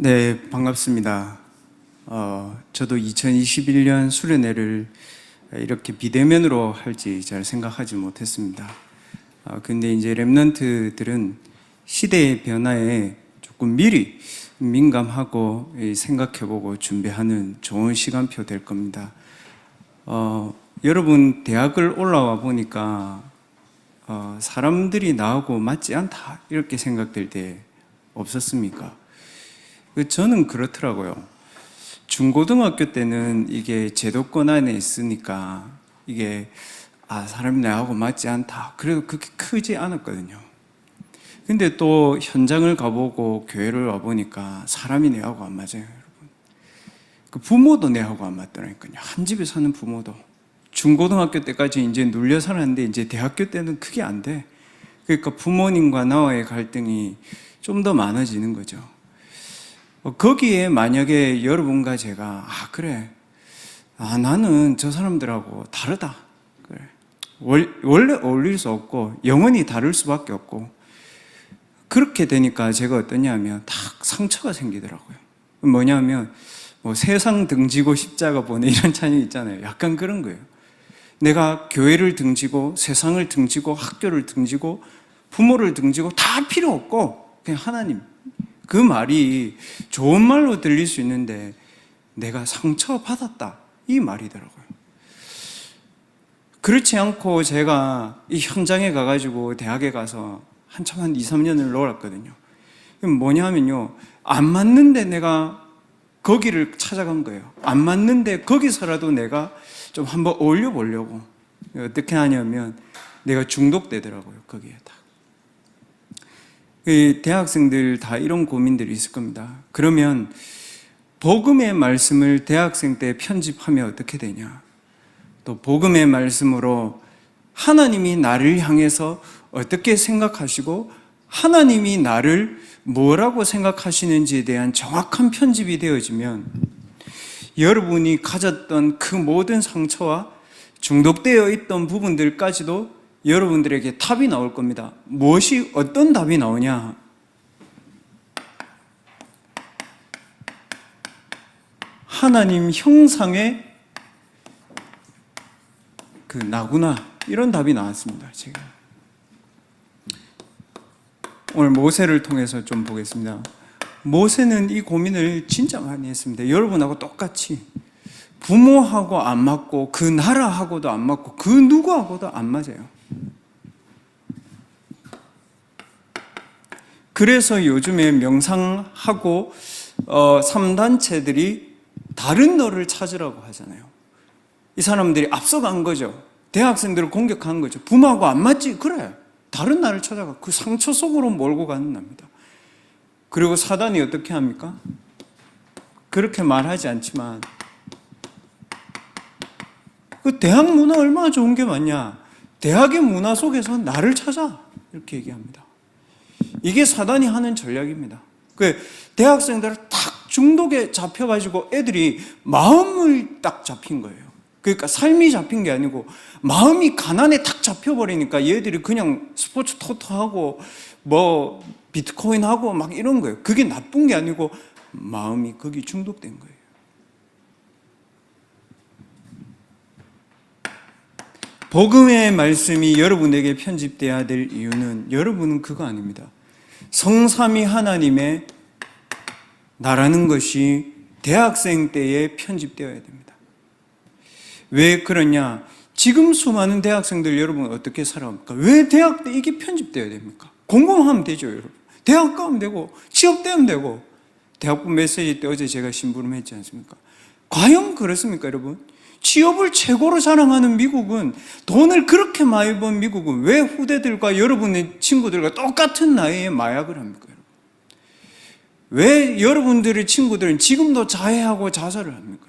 네, 반갑습니다. 저도 2021년 수련회를 이렇게 비대면으로 할지 잘 생각하지 못했습니다. 근데 이제 랩런트들은 시대의 변화에 조금 미리 민감하고 생각해보고 준비하는 좋은 시간표 될 겁니다. 여러분 대학을 올라와 보니까 사람들이 나하고 맞지 않다 이렇게 생각될 때 없었습니까? 저는 그렇더라고요. 중고등학교 때는 이게 제도권 안에 있으니까 이게 사람이 나하고 맞지 않다. 그래도 그렇게 크지 않았거든요. 근데 또 현장을 가보고 교회를 와보니까 사람이 내하고 안 맞아요, 여러분. 그 부모도 내하고 안 맞더라니까요. 한 집에 사는 부모도. 중고등학교 때까지 이제 눌려 살았는데 이제 대학교 때는 그게 안 돼. 그러니까 부모님과 나와의 갈등이 좀 더 많아지는 거죠. 거기에 만약에 여러분과 제가 그래, 나는 저 사람들하고 다르다. 그래. 원래 어울릴 수 없고 영원히 다를 수밖에 없고 그렇게 되니까 제가 어떠냐면 딱 상처가 생기더라고요. 뭐냐면 세상 등지고 십자가 보내 이런 찬양 있잖아요. 약간 그런 거예요. 내가 교회를 등지고 세상을 등지고 학교를 등지고 부모를 등지고 다 필요 없고 그냥 하나님, 그 말이 좋은 말로 들릴 수 있는데 내가 상처받았다 이 말이더라고요. 그렇지 않고 제가 이 현장에 가가지고 대학에 가서 한참 한 2, 3년을 놀았거든요. 뭐냐면요, 안 맞는데 내가 거기를 찾아간 거예요. 안 맞는데 거기서라도 내가 좀 한번 어울려 보려고. 어떻게 하냐면 내가 중독되더라고요, 거기에 다. 대학생들 다 이런 고민들이 있을 겁니다. 그러면 복음의 말씀을 대학생 때 편집하면 어떻게 되냐? 또 복음의 말씀으로 하나님이 나를 향해서 어떻게 생각하시고 하나님이 나를 뭐라고 생각하시는지에 대한 정확한 편집이 되어지면 여러분이 가졌던 그 모든 상처와 중독되어 있던 부분들까지도 여러분들에게 답이 나올 겁니다. 무엇이 어떤 답이 나오냐? 하나님 형상의 그 나구나, 이런 답이 나왔습니다. 제가 오늘 모세를 통해서 좀 보겠습니다. 모세는 이 고민을 진짜 많이 했습니다. 여러분하고 똑같이 부모하고 안 맞고 그 나라하고도 안 맞고 그 누구하고도 안 맞아요. 그래서 요즘에 명상하고 3단체들이 다른 너를 찾으라고 하잖아요. 이 사람들이 앞서간 거죠. 대학생들을 공격한 거죠. 부모하고 안 맞지? 그래, 다른 나를 찾아가. 그 상처 속으로 몰고 가는 납니다. 그리고 사단이 어떻게 합니까? 그렇게 말하지 않지만 그 대학 문화 얼마나 좋은 게 많냐? 대학의 문화 속에서 나를 찾아, 이렇게 얘기합니다. 이게 사단이 하는 전략입니다. 그 대학생들을 딱 중독에 잡혀가지고 애들이 마음을 딱 잡힌 거예요. 그러니까 삶이 잡힌 게 아니고 마음이 가난에 탁 잡혀버리니까 얘들이 그냥 스포츠 토토하고 비트코인 하고 막 이런 거예요. 그게 나쁜 게 아니고 마음이 거기 중독된 거예요. 복음의 말씀이 여러분에게 편집돼야 될 이유는 여러분은 그거 아닙니다. 성삼위 하나님의 나라는 것이 대학생 때에 편집되어야 됩니다. 왜 그러냐? 지금 수많은 대학생들 여러분 어떻게 살아갑니까? 왜 대학 때 이게 편집되어야 됩니까? 공부하면 되죠, 여러분. 대학 가면 되고 취업되면 되고. 대학부 메시지 때 어제 제가 심부름했지 않습니까? 과연 그렇습니까, 여러분? 취업을 최고로 자랑하는 미국은, 돈을 그렇게 많이 번 미국은 왜 후대들과 여러분의 친구들과 똑같은 나이에 마약을 합니까, 여러분? 왜 여러분들의 친구들은 지금도 자해하고 자살을 합니까?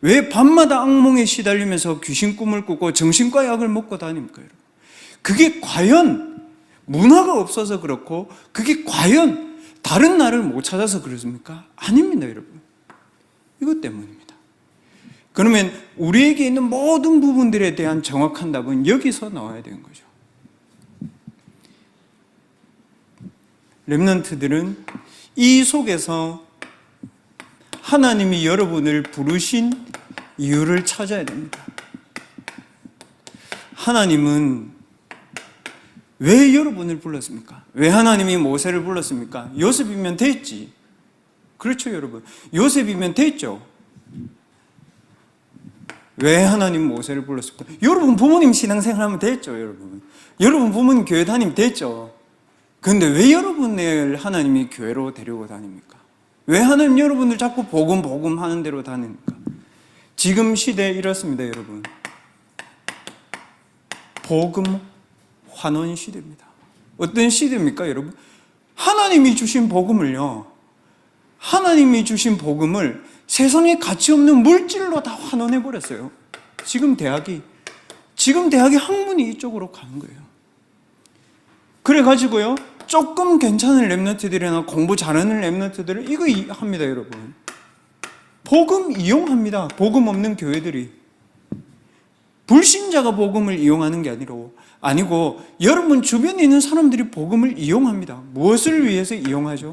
왜 밤마다 악몽에 시달리면서 귀신 꿈을 꾸고 정신과 약을 먹고 다닙니까, 여러분? 그게 과연 문화가 없어서 그렇고 그게 과연 다른 나를 못 찾아서 그렇습니까? 아닙니다, 여러분. 이것 때문입니다. 그러면 우리에게 있는 모든 부분들에 대한 정확한 답은 여기서 나와야 되는 거죠. 렘넌트들은 이 속에서 하나님이 여러분을 부르신 이유를 찾아야 됩니다. 하나님은 왜 여러분을 불렀습니까? 왜 하나님이 모세를 불렀습니까? 요셉이면 됐지. 그렇죠, 여러분. 요셉이면 됐죠. 왜 하나님 모세를 불렀을까? 여러분 부모님 신앙생활 하면 됐죠, 여러분. 여러분 부모님 교회 다니면 됐죠. 그런데 왜 여러분을 하나님이 교회로 데리고 다닙니까? 왜 하나님 여러분을 자꾸 복음 하는 대로 다닙니까? 지금 시대에 이렇습니다, 여러분. 복음 환원 시대입니다. 어떤 시대입니까, 여러분? 하나님이 주신 복음을요, 하나님이 주신 복음을 세상에 가치 없는 물질로 다 환원해 버렸어요. 지금 대학이 학문이 이쪽으로 가는 거예요. 그래가지고요, 조금 괜찮은 랩런트들이나 공부 잘하는 랩런트들은 이거 합니다, 여러분. 복음 이용합니다. 복음 없는 교회들이. 불신자가 복음을 이용하는 게 아니고 여러분 주변에 있는 사람들이 복음을 이용합니다. 무엇을 위해서 이용하죠?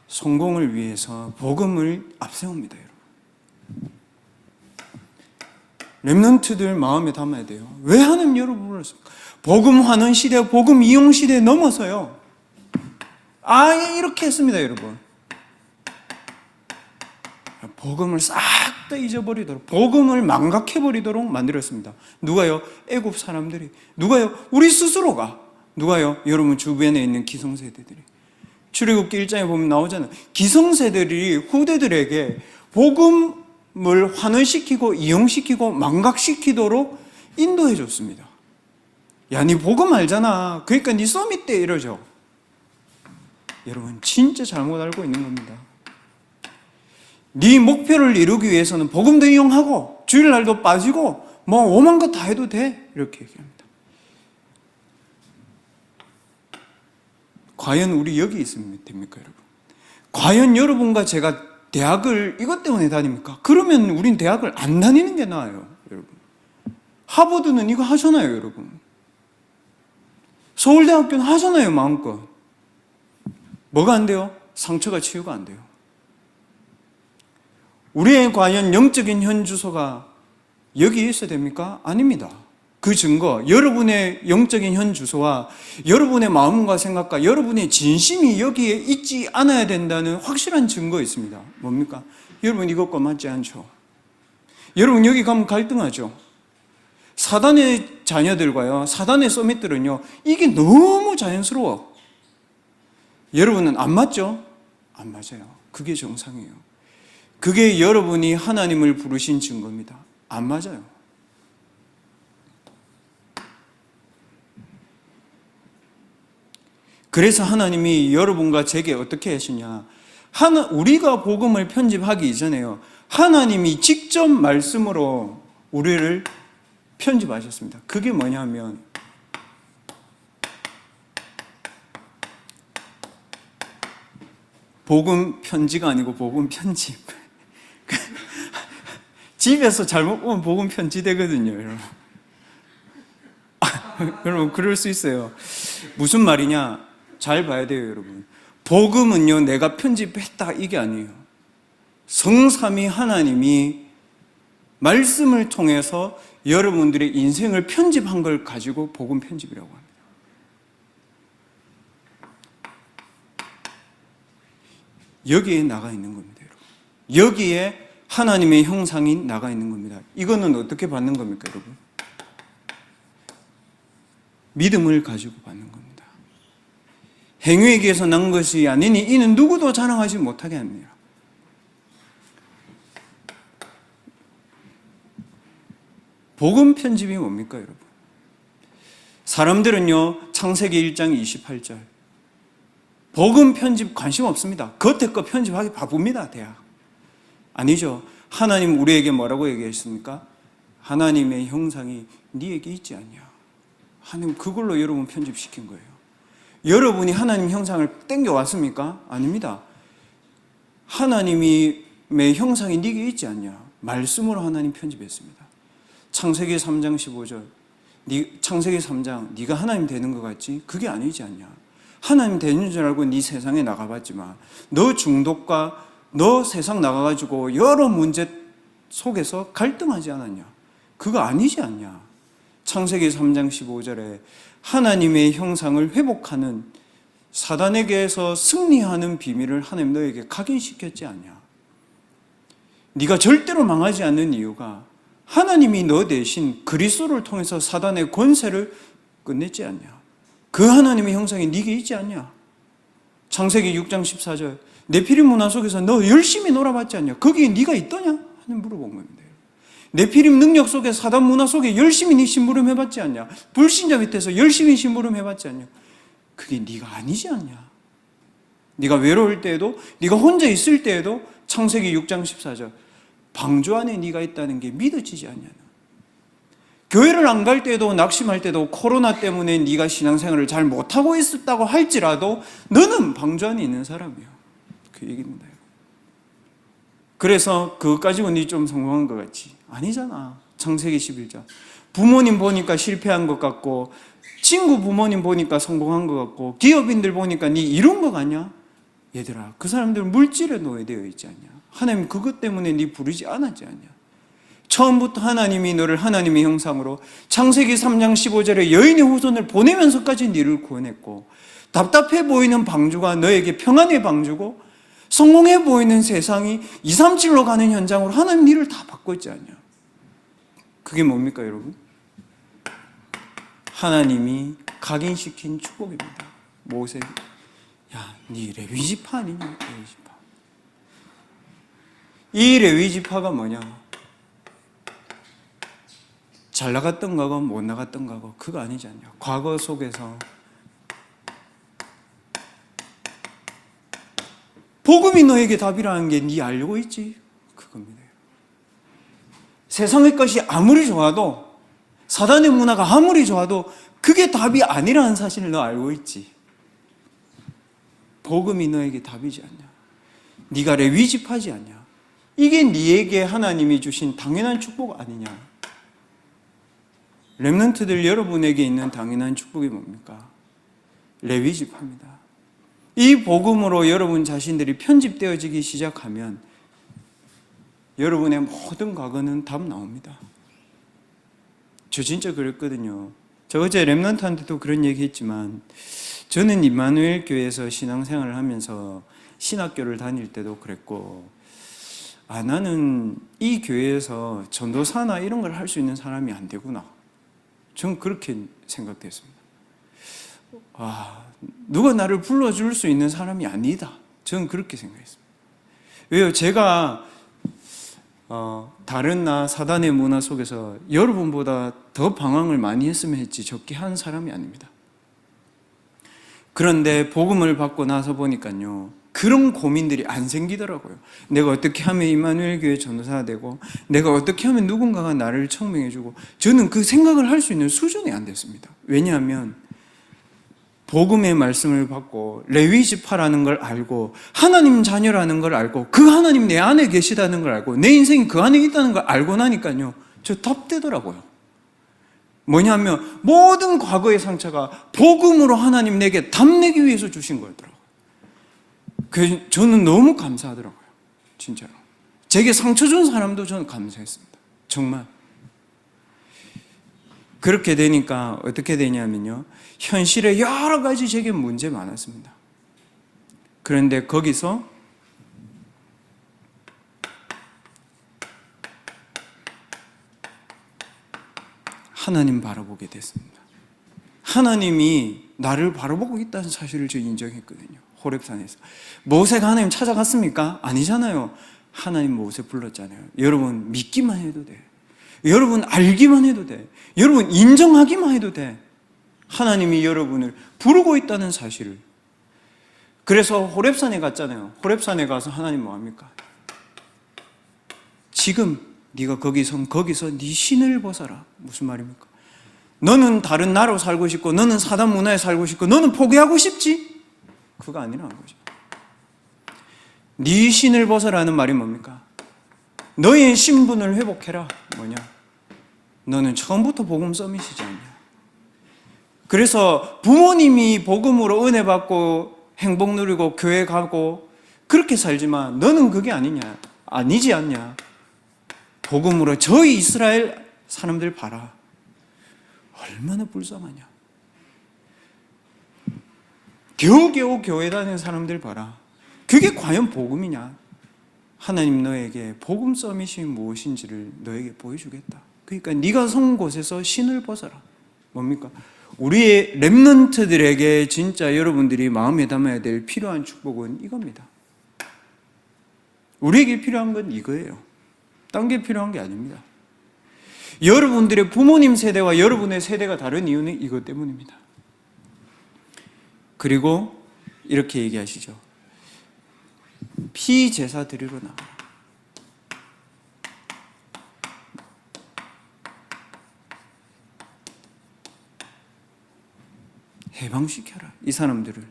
성공을 위해서 복음을 앞세웁니다, 여러분. 랩런트들 마음에 담아야 돼요. 왜 하나님 여러분 불렀습니까? 복음 환원 시대, 복음 이용 시대에 넘어서요, 아예 이렇게 했습니다, 여러분. 복음을 싹 다 잊어버리도록, 복음을 망각해버리도록 만들었습니다. 누가요? 애굽 사람들이. 누가요? 우리 스스로가. 누가요? 여러분 주변에 있는 기성세대들이. 출애굽기 1장에 보면 나오잖아요. 기성세대들이 후대들에게 복음을 환원시키고 이용시키고 망각시키도록 인도해 줬습니다. 야, 니 복음 알잖아. 그러니까 니 서밋 때 이러죠. 여러분 진짜 잘못 알고 있는 겁니다. 네 목표를 이루기 위해서는 복음도 이용하고 주일날도 빠지고 뭐 오만 것 다 해도 돼, 이렇게 얘기합니다. 과연 우리 여기 있으면 됩니까, 여러분? 과연 여러분과 제가 대학을 이것 때문에 다닙니까? 그러면 우린 대학을 안 다니는 게 나아요, 여러분. 하버드는 이거 하잖아요, 여러분. 서울대학교는 하잖아요, 마음껏. 뭐가 안 돼요? 상처가 치유가 안 돼요. 우리의 과연 영적인 현주소가 여기에 있어야 됩니까? 아닙니다. 그 증거, 여러분의 영적인 현주소와 여러분의 마음과 생각과 여러분의 진심이 여기에 있지 않아야 된다는 확실한 증거 있습니다. 뭡니까? 여러분 이것과 맞지 않죠? 여러분 여기 가면 갈등하죠? 사단의 자녀들과요, 사단의 서밋들은요, 이게 너무 자연스러워. 여러분은 안 맞죠? 안 맞아요. 그게 정상이에요. 그게 여러분이 하나님을 부르신 증거입니다. 안 맞아요. 그래서 하나님이 여러분과 제게 어떻게 하시냐, 우리가 복음을 편집하기 이전에요, 하나님이 직접 말씀으로 우리를 편집하셨습니다. 그게 뭐냐면 복음 편지가 아니고 복음 편집. 집에서 잘못 보면 복음 편지 되거든요, 여러분. 여러분 그럴 수 있어요. 무슨 말이냐? 잘 봐야 돼요, 여러분. 복음은요, 내가 편집했다 이게 아니에요. 성삼위 하나님이 말씀을 통해서 여러분들의 인생을 편집한 걸 가지고 복음 편집이라고 합니다. 여기에 나가 있는 겁니다, 여러분. 여기에 하나님의 형상이 나가 있는 겁니다. 이거는 어떻게 받는 겁니까, 여러분? 믿음을 가지고 받는 겁니다. 행위에 의해서 난 것이 아니니 이는 누구도 자랑하지 못하게 합니다. 복음 편집이 뭡니까, 여러분? 사람들은요, 창세기 1장 28절 복음 편집 관심 없습니다. 겉에 거 편집하기 바쁩니다, 대학. 아니죠. 하나님 우리에게 뭐라고 얘기했습니까? 하나님의 형상이 네에게 있지 않냐. 하나님 그걸로 여러분 편집시킨 거예요. 여러분이 하나님 형상을 땡겨왔습니까? 아닙니다. 하나님의 형상이 네게 있지 않냐. 말씀으로 하나님 편집했습니다. 창세기 3장 15절 창세기 3장 네가 하나님 되는 것 같지? 그게 아니지 않냐. 하나님 되는 줄 알고 네 세상에 나가봤지만 너 중독과 너 세상 나가가지고 여러 문제 속에서 갈등하지 않았냐? 그거 아니지 않냐? 창세기 3장 15절에 하나님의 형상을 회복하는 사단에게서 승리하는 비밀을 하나님 너에게 각인시켰지 않냐? 네가 절대로 망하지 않는 이유가 하나님이 너 대신 그리스도를 통해서 사단의 권세를 끝냈지 않냐? 그 하나님의 형상이 네게 있지 않냐? 창세기 6장 14절 네피림 문화 속에서 너 열심히 놀아봤지 않냐? 거기에 네가 있더냐? 하나님 물어본 겁니다. 네피림 능력 속에 사단 문화 속에 열심히 네 심부름 해봤지 않냐? 불신자 밑에서 열심히 심부름 해봤지 않냐? 그게 네가 아니지 않냐? 네가 외로울 때에도 네가 혼자 있을 때에도 창세기 6장 14절 방주 안에 네가 있다는 게 믿어지지 않냐? 교회를 안 갈 때도 낙심할 때도 코로나 때문에 네가 신앙생활을 잘 못하고 있었다고 할지라도 너는 방주 안에 있는 사람이야. 그 얘기입니다. 그래서 그것 가지고 네 좀 성공한 것 같지? 아니잖아. 창세기 11장 부모님 보니까 실패한 것 같고 친구 부모님 보니까 성공한 것 같고 기업인들 보니까 네 이룬 것 같냐? 얘들아, 그 사람들 물질에 노예되어 있지 않냐? 하나님 그것 때문에 네 부르지 않았지 않냐? 처음부터 하나님이 너를 하나님의 형상으로 창세기 3장 15절에 여인의 후손을 보내면서까지 너를 구원했고 답답해 보이는 방주가 너에게 평안의 방주고 성공해 보이는 세상이 237로 가는 현장으로 하나님 너를 다 바꿔 있지 않냐? 그게 뭡니까 여러분? 하나님이 각인시킨 축복입니다. 모세, 야, 네 레위지파 아니냐? 레위지파. 이 레위지파가 뭐냐? 잘 나갔던 거고 못 나갔던 거고 그거 아니지 않냐? 과거 속에서 복음이 너에게 답이라는 게 네 알고 있지? 그겁니다. 세상의 것이 아무리 좋아도 사단의 문화가 아무리 좋아도 그게 답이 아니라는 사실을 너 알고 있지? 복음이 너에게 답이지 않냐? 네가 레위지파지 않냐? 이게 네에게 하나님이 주신 당연한 축복 아니냐? 렘넌트들 여러분에게 있는 당연한 축복이 뭡니까? 레위지파입니다. 이 복음으로 여러분 자신들이 편집되어지기 시작하면 여러분의 모든 과거는 답 나옵니다. 저 진짜 그랬거든요. 저 어제 렘넌트한테도 그런 얘기 했지만 저는 임마누엘 교회에서 신앙생활을 하면서 신학교를 다닐 때도 그랬고 나는 이 교회에서 전도사나 이런 걸 할 수 있는 사람이 안 되구나. 전 그렇게 생각됐습니다. 누가 나를 불러줄 수 있는 사람이 아니다. 저는 그렇게 생각했습니다. 왜요? 제가 다른 사단의 문화 속에서 여러분보다 더 방황을 많이 했으면 했지 적게 한 사람이 아닙니다. 그런데 복음을 받고 나서 보니까요, 그런 고민들이 안 생기더라고요. 내가 어떻게 하면 임마누엘 교회 전도사가 되고 내가 어떻게 하면 누군가가 나를 청명해주고 저는 그 생각을 할 수 있는 수준이 안 됐습니다. 왜냐하면 복음의 말씀을 받고 레위지파라는 걸 알고 하나님 자녀라는 걸 알고 그 하나님 내 안에 계시다는 걸 알고 내 인생이 그 안에 있다는 걸 알고 나니까요, 저 답되더라고요. 뭐냐면 모든 과거의 상처가 복음으로 하나님 내게 답내기 위해서 주신 거더라고요. 저는 너무 감사하더라고요. 진짜로. 제게 상처 준 사람도 저는 감사했습니다. 정말. 그렇게 되니까 어떻게 되냐면요, 현실에 여러 가지 제게 문제 많았습니다. 그런데 거기서 하나님 바라보게 됐습니다. 하나님이 나를 바라보고 있다는 사실을 저 인정했거든요. 호렙산에서. 모세가 하나님 찾아갔습니까? 아니잖아요. 하나님 모세 불렀잖아요. 여러분 믿기만 해도 돼. 여러분 알기만 해도 돼. 여러분 인정하기만 해도 돼. 하나님이 여러분을 부르고 있다는 사실을. 그래서 호렙산에 갔잖아요. 호렙산에 가서 하나님 뭐합니까? 지금 네가 거기서 네 신을 벗어라. 무슨 말입니까? 너는 다른 나라로 살고 싶고 너는 사단 문화에 살고 싶고 너는 포기하고 싶지? 그거 아니라는 거죠. 네 신을 벗어라는 말이 뭡니까? 너의 신분을 회복해라. 뭐냐? 너는 처음부터 복음 서밋이지 않냐? 그래서 부모님이 복음으로 은혜 받고 행복 누리고 교회 가고 그렇게 살지만 너는 그게 아니냐, 아니지 않냐. 복음으로 저희 이스라엘 사람들 봐라, 얼마나 불쌍하냐. 겨우겨우 교회 다니는 사람들 봐라, 그게 과연 복음이냐. 하나님 너에게 복음 서밋이 무엇인지를 너에게 보여주겠다. 그러니까 네가 선 곳에서 신을 벗어라. 뭡니까? 우리의 렘넌트들에게 진짜 여러분들이 마음에 담아야 될 필요한 축복은 이겁니다. 우리에게 필요한 건 이거예요. 딴 게 필요한 게 아닙니다. 여러분들의 부모님 세대와 여러분의 세대가 다른 이유는 이것 때문입니다. 그리고 이렇게 얘기하시죠. 피제사 드리러 나가라. 해방시켜라, 이 사람들을.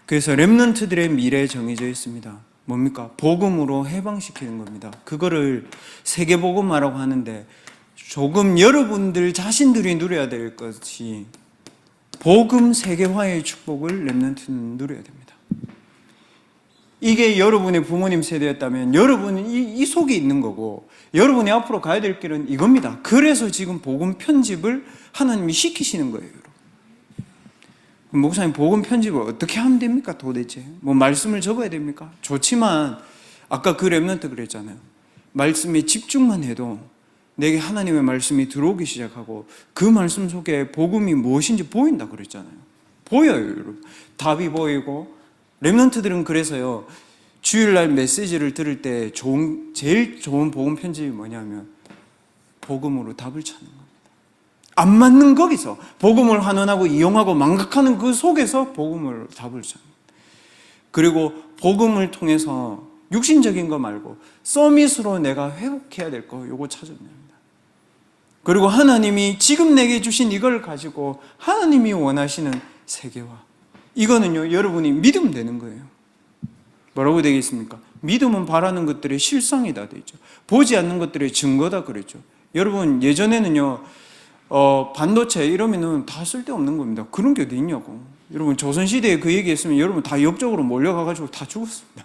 그래서 렘넌트들의 미래에 정해져 있습니다. 뭡니까? 복음으로 해방시키는 겁니다. 그거를 세계복음화라고 하는데 조금 여러분들 자신들이 누려야 될 것이 복음 세계화의 축복을 렘넌트는 누려야 됩니다. 이게 여러분의 부모님 세대였다면 여러분은 이 속에 있는 거고, 여러분이 앞으로 가야 될 길은 이겁니다. 그래서 지금 복음 편집을 하나님이 시키시는 거예요. 목사님, 복음 편집을 어떻게 하면 됩니까 도대체? 뭐 말씀을 적어야 됩니까? 좋지만 아까 그 렘넌트 그랬잖아요. 말씀에 집중만 해도 내게 하나님의 말씀이 들어오기 시작하고 그 말씀 속에 복음이 무엇인지 보인다 그랬잖아요. 보여요, 여러분. 답이 보이고. 렘넌트들은 그래서요, 주일날 메시지를 들을 때 제일 좋은 복음 편집이 뭐냐면 복음으로 답을 찾는 겁니다. 안 맞는 거기서 복음을 환원하고 이용하고 망각하는 그 속에서 복음을 답을 찾는 겁니다. 그리고 복음을 통해서 육신적인 거 말고 서밋으로 내가 회복해야 될 거, 요거 찾아냅니다. 그리고 하나님이 지금 내게 주신 이걸 가지고 하나님이 원하시는 세계화, 이거는요 여러분이 믿으면 되는 거예요. 뭐라고 되겠습니까? 믿음은 바라는 것들의 실상이다 되죠. 보지 않는 것들의 증거다 그랬죠. 여러분, 예전에는요 반도체 이러면은 다 쓸데없는 겁니다. 그런 게 어디 있냐고. 여러분, 조선시대에 그 얘기했으면 여러분 다 옆쪽으로 몰려가가지고 다 죽었습니다.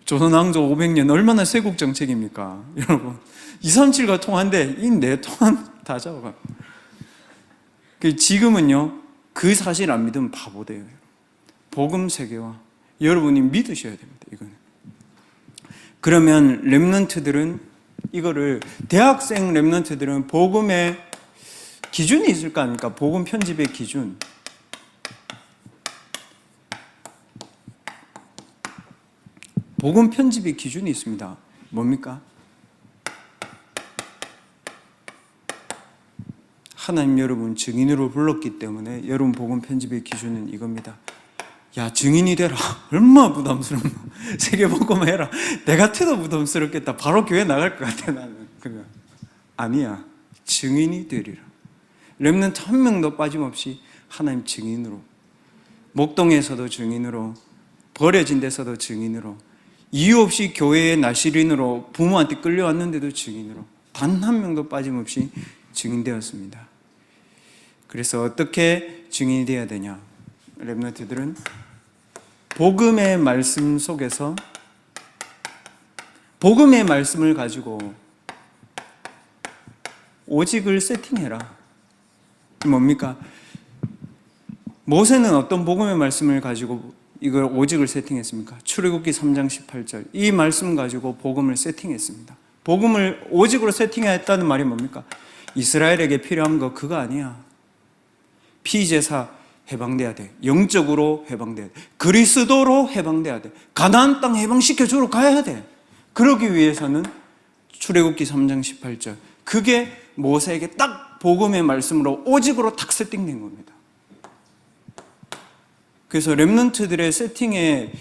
조선왕조 500년 얼마나 세국 정책입니까? 여러분, 237가 통한데 이 네 통한 다 잡아가. 지금은요 그 사실 안 믿으면 바보 돼요. 복음 세계화 여러분이 믿으셔야 됩니다. 이거는. 그러면 렘넌트들은 이거를, 대학생 렘넌트들은 복음의 기준이 있을 거 아닙니까? 복음 편집의 기준. 복음 편집의 기준이 있습니다. 뭡니까? 하나님 여러분 증인으로 불렀기 때문에 여러분 복음 편집의 기준은 이겁니다. 야, 증인이 되라. 얼마나 부담스럽나. 세계복음 해라. 내 같아도 부담스럽겠다. 바로 교회 나갈 것 같아 나는. 그냥 아니야. 증인이 되리라. 렘넌트 한 명도 빠짐없이 하나님 증인으로, 목동에서도 증인으로, 버려진 데서도 증인으로, 이유 없이 교회의 나시린으로 부모한테 끌려왔는데도 증인으로, 단 한 명도 빠짐없이 증인되었습니다. 그래서 어떻게 증인이 되어야 되냐? 렘넌트들은 복음의 말씀 속에서 복음의 말씀을 가지고 오직을 세팅해라. 뭡니까? 모세는 어떤 복음의 말씀을 가지고 이걸 오직을 세팅했습니까? 출애굽기 3장 18절 이 말씀 가지고 복음을 세팅했습니다. 복음을 오직으로 세팅했다는 말이 뭡니까? 이스라엘에게 필요한 거 그거 아니야. 피제사 해방돼야 돼. 영적으로 해방돼야 돼. 그리스도로 해방돼야 돼. 가나안 땅 해방시켜주러 가야 돼. 그러기 위해서는 출애굽기 3장 18절 그게 모세에게 딱 복음의 말씀으로 오직으로 탁 세팅된 겁니다. 그래서 렘넌트들의 세팅의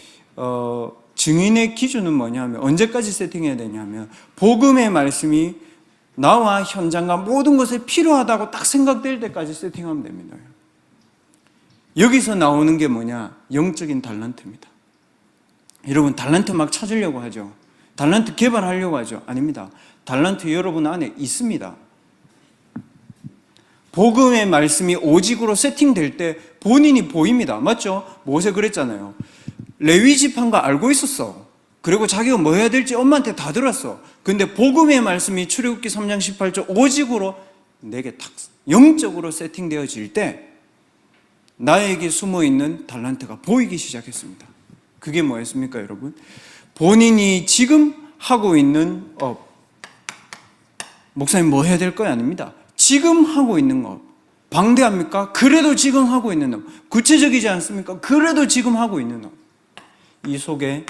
증인의 기준은 뭐냐면, 언제까지 세팅해야 되냐면 복음의 말씀이 나와 현장과 모든 것에 필요하다고 딱 생각될 때까지 세팅하면 됩니다. 여기서 나오는 게 뭐냐? 영적인 달란트입니다. 여러분, 달란트 막 찾으려고 하죠. 달란트 개발하려고 하죠. 아닙니다. 달란트 여러분 안에 있습니다. 복음의 말씀이 오직으로 세팅될 때 본인이 보입니다. 맞죠? 모세 그랬잖아요. 레위 지파인 거 알고 있었어. 그리고 자기가 뭐 해야 될지 엄마한테 다 들었어. 근데 복음의 말씀이 출애굽기 3장 18절 오직으로 내게 탁 영적으로 세팅되어질 때 나에게 숨어있는 달란트가 보이기 시작했습니다. 그게 뭐였습니까, 여러분? 본인이 지금 하고 있는 업. 목사님 뭐 해야 될 거야? 아닙니다. 지금 하고 있는 업. 방대합니까? 그래도 지금 하고 있는 업. 구체적이지 않습니까? 그래도 지금 하고 있는 업. 이 속에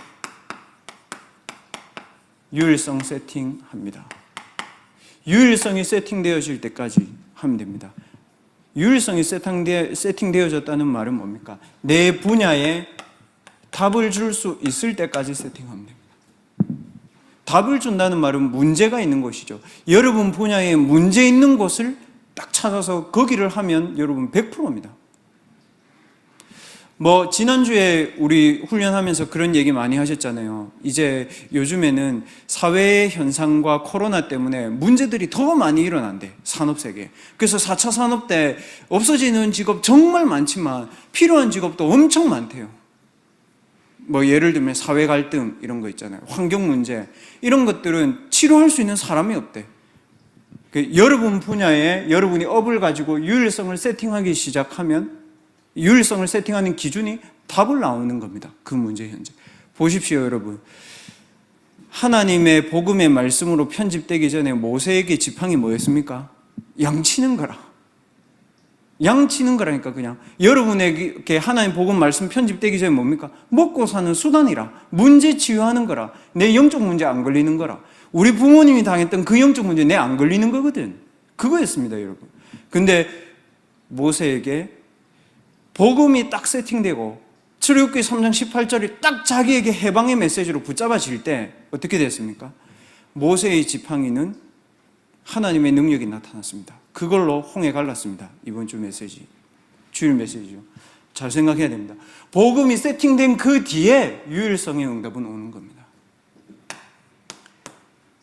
유일성 세팅합니다. 유일성이 세팅되어질 때까지 하면 됩니다. 유일성이 세팅되어졌다는 말은 뭡니까? 내 분야에 답을 줄 수 있을 때까지 세팅하면 됩니다. 답을 준다는 말은 문제가 있는 것이죠. 여러분 분야에 문제 있는 곳을 딱 찾아서 거기를 하면 여러분 100%입니다. 지난주에 우리 훈련하면서 그런 얘기 많이 하셨잖아요. 이제 요즘에는 사회 현상과 코로나 때문에 문제들이 더 많이 일어난대, 산업세계에. 그래서 4차 산업 때 없어지는 직업 정말 많지만 필요한 직업도 엄청 많대요. 예를 들면 사회 갈등 이런 거 있잖아요. 환경 문제. 이런 것들은 치료할 수 있는 사람이 없대. 여러분 분야에 여러분이 업을 가지고 유일성을 세팅하기 시작하면 유일성을 세팅하는 기준이 답을 나오는 겁니다. 그 문제 현재. 보십시오, 여러분. 하나님의 복음의 말씀으로 편집되기 전에 모세에게 지팡이 뭐였습니까? 양치는 거라. 양치는 거라니까 그냥. 여러분에게 하나님 복음 말씀 편집되기 전에 뭡니까? 먹고 사는 수단이라. 문제 치유하는 거라. 내 영적 문제 안 걸리는 거라. 우리 부모님이 당했던 그 영적 문제 내 안 걸리는 거거든. 그거였습니다, 여러분. 근데 모세에게 복음이 딱 세팅되고 출애굽기 3장 18절이 딱 자기에게 해방의 메시지로 붙잡아질 때 어떻게 됐습니까? 모세의 지팡이는 하나님의 능력이 나타났습니다. 그걸로 홍해 갈랐습니다. 이번 주 메시지, 주일 메시지죠. 잘 생각해야 됩니다. 복음이 세팅된 그 뒤에 유일성의 응답은 오는 겁니다.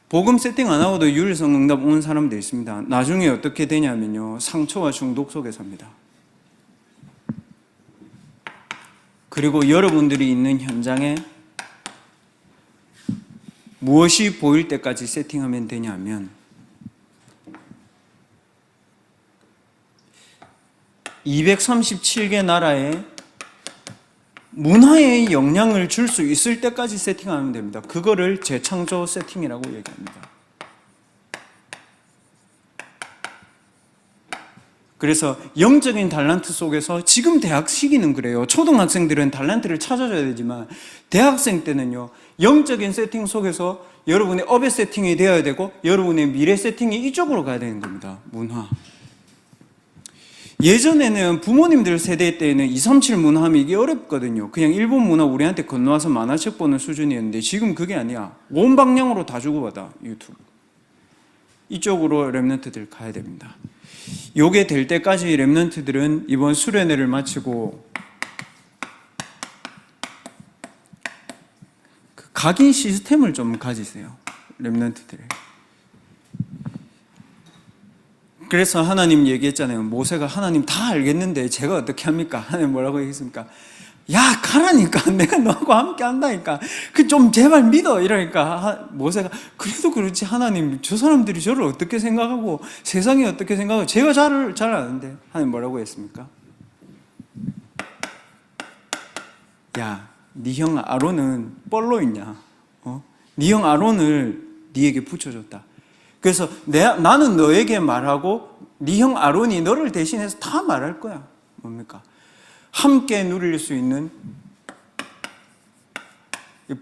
복음 세팅 안 하고도 유일성 응답 오는 사람도 있습니다. 나중에 어떻게 되냐면요, 상처와 중독 속에 삽니다. 그리고 여러분들이 있는 현장에 무엇이 보일 때까지 세팅하면 되냐면 237개 나라에 문화에 영향을 줄 수 있을 때까지 세팅하면 됩니다. 그거를 재창조 세팅이라고 얘기합니다. 그래서 영적인 달란트 속에서 지금 대학 시기는 그래요. 초등학생들은 달란트를 찾아줘야 되지만 대학생 때는요, 영적인 세팅 속에서 여러분의 업의 세팅이 되어야 되고 여러분의 미래 세팅이 이쪽으로 가야 되는 겁니다. 문화. 예전에는 부모님들 세대 때에는 237 문화하면 이게 어렵거든요. 그냥 일본 문화 우리한테 건너와서 만화책 보는 수준이었는데 지금 그게 아니야. 온 방향으로 다 주고받아, 유튜브. 이쪽으로 렘넌트들 가야 됩니다. 요게 될 때까지 렘넌트들은 이번 수련회를 마치고 그 각인 시스템을 좀 가지세요. 렘넌트들이. 그래서 하나님 얘기했잖아요. 모세가 하나님 다 알겠는데 제가 어떻게 합니까? 하나님 뭐라고 얘기했습니까? 야, 가라니까. 내가 너하고 함께 한다니까. 좀 제발 믿어. 이러니까 모세가 그래도 그렇지 하나님, 저 사람들이 저를 어떻게 생각하고 세상이 어떻게 생각하고 제가 잘 아는데 하나님 뭐라고 했습니까? 야, 네 형 아론은 뻘로 있냐? 네 형 아론을 네에게 붙여줬다. 그래서 나는 너에게 말하고 네 형 아론이 너를 대신해서 다 말할 거야. 뭡니까? 함께 누릴 수 있는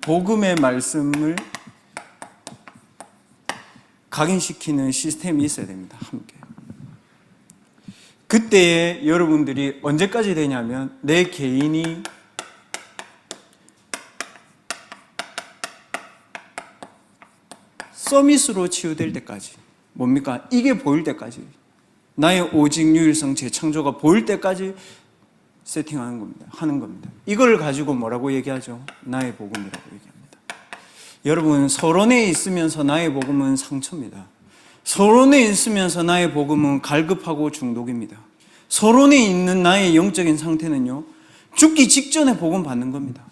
복음의 말씀을 각인시키는 시스템이 있어야 됩니다. 함께. 그때에 여러분들이 언제까지 되냐면 내 개인이 서밋으로 치유될 때까지. 뭡니까? 이게 보일 때까지. 나의 오직 유일성 재창조가 보일 때까지 세팅하는 겁니다. 하는 겁니다. 이걸 가지고 뭐라고 얘기하죠? 나의 복음이라고 얘기합니다. 여러분, 서론에 있으면서 나의 복음은 상처입니다. 서론에 있으면서 나의 복음은 갈급하고 중독입니다. 서론에 있는 나의 영적인 상태는요, 죽기 직전에 복음 받는 겁니다.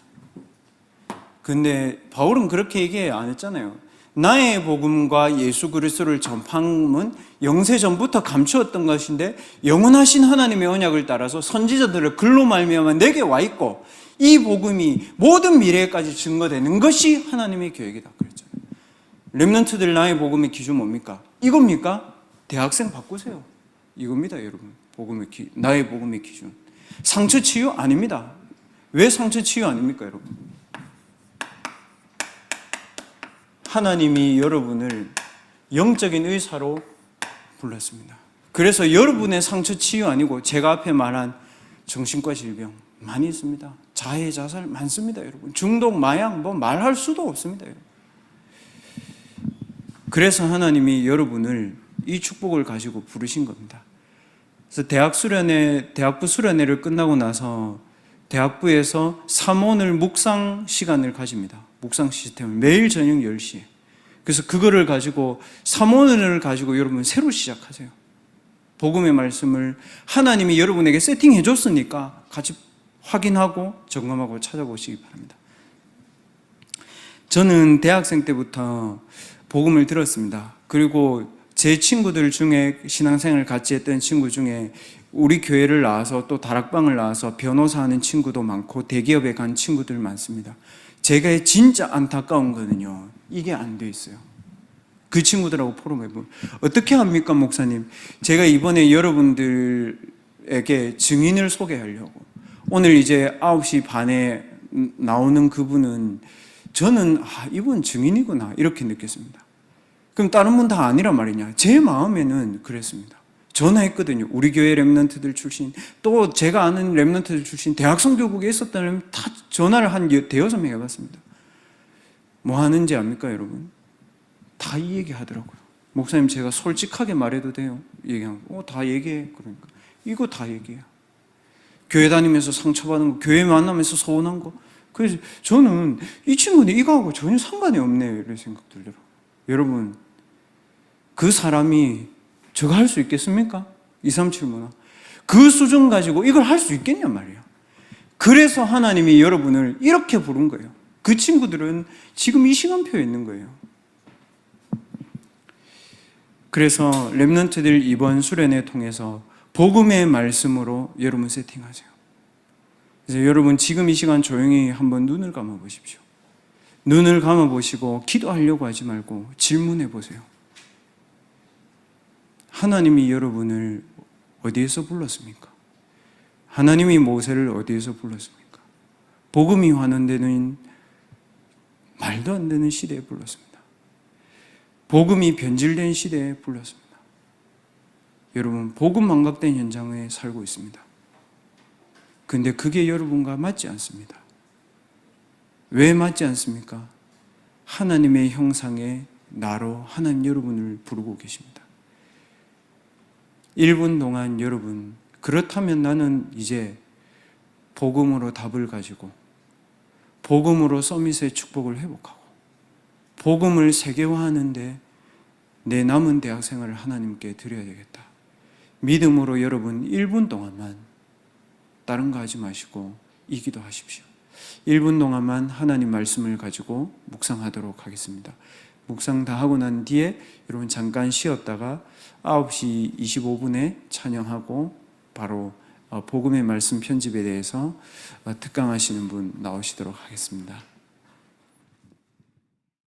근데 바울은 그렇게 얘기 안 했잖아요. 나의 복음과 예수 그리스도를 전파함은 영세 전부터 감추었던 것인데 영원하신 하나님의 언약을 따라서 선지자들의 글로 말미암아 내게 와 있고 이 복음이 모든 미래까지 증거되는 것이 하나님의 계획이다 그랬잖아요. 렘넌트들 나의 복음의 기준 뭡니까? 이겁니까? 대학생 바꾸세요. 이겁니다, 여러분. 나의 복음의 기준. 상처 치유 아닙니다. 왜 상처 치유 아닙니까, 여러분? 하나님이 여러분을 영적인 의사로 불렀습니다. 그래서 여러분의 상처 치유 아니고 제가 앞에 말한 정신과 질병 많이 있습니다. 자해, 자살 많습니다, 여러분. 중독, 마약 뭐 말할 수도 없습니다, 여러분. 그래서 하나님이 여러분을 이 축복을 가지고 부르신 겁니다. 그래서 대학부 수련회를 끝나고 나서 대학부에서 3원을 묵상 시간을 가집니다. 묵상 시스템을 매일 저녁 10시에. 그래서 그거를 가지고 3원을 가지고 여러분 새로 시작하세요. 복음의 말씀을 하나님이 여러분에게 세팅해 줬으니까 같이 확인하고 점검하고 찾아보시기 바랍니다. 저는 대학생 때부터 복음을 들었습니다. 그리고 제 친구들 중에 신앙생활을 같이 했던 친구 중에 우리 교회를 나와서 또 다락방을 나와서 변호사 하는 친구도 많고 대기업에 간 친구들 많습니다. 제가 진짜 안타까운 거는요, 이게 안 돼 있어요. 그 친구들하고 포럼해보면 어떻게 합니까, 목사님? 제가 이번에 여러분들에게 증인을 소개하려고 오늘 이제 9시 반에 나오는 그분은 저는 이분 증인이구나 이렇게 느꼈습니다. 그럼 다른 분 다 아니란 말이냐? 제 마음에는 그랬습니다. 전화했거든요. 우리 교회 렘넌트들 출신, 또 제가 아는 렘넌트들 출신, 대학성교국에 있었다면 다 전화를 한 대여섯 명 해봤습니다. 뭐 하는지 압니까, 여러분? 다 이 얘기 하더라고요. 목사님, 제가 솔직하게 말해도 돼요? 얘기한 거. 다 얘기해. 그러니까. 이거 다 얘기해요. 교회 다니면서 상처받은 거, 교회 만나면서 서운한 거. 그래서 저는 이 친구는 이거하고 전혀 상관이 없네, 이런 생각 들더라고요. 여러분, 그 사람이 저거 할 수 있겠습니까? 237문화. 그 수준 가지고 이걸 할 수 있겠냔 말이에요. 그래서 하나님이 여러분을 이렇게 부른 거예요. 그 친구들은 지금 이 시간표에 있는 거예요. 그래서 렘넌트들 이번 수련회 통해서 복음의 말씀으로 여러분 세팅하세요. 그래서 여러분 지금 이 시간 조용히 한번 눈을 감아 보십시오. 눈을 감아 보시고 기도하려고 하지 말고 질문해 보세요. 하나님이 여러분을 어디에서 불렀습니까? 하나님이 모세를 어디에서 불렀습니까? 복음이 환원되는 말도 안 되는 시대에 불렀습니다. 복음이 변질된 시대에 불렀습니다. 여러분, 복음 망각된 현장에 살고 있습니다. 근데 그게 여러분과 맞지 않습니다. 왜 맞지 않습니까? 하나님의 형상의 나로 하나님 여러분을 부르고 계십니다. 1분 동안 여러분, 그렇다면 나는 이제 복음으로 답을 가지고 복음으로 서밋의 축복을 회복하고 복음을 세계화하는데 내 남은 대학생활을 하나님께 드려야 되겠다. 믿음으로 여러분 1분 동안만 다른 거 하지 마시고 이 기도하십시오. 1분 동안만 하나님 말씀을 가지고 묵상하도록 하겠습니다. 묵상 다 하고 난 뒤에 여러분 잠깐 쉬었다가 9시 25분에 찬양하고 바로 복음의 말씀 편집에 대해서 특강하시는 분 나오시도록 하겠습니다.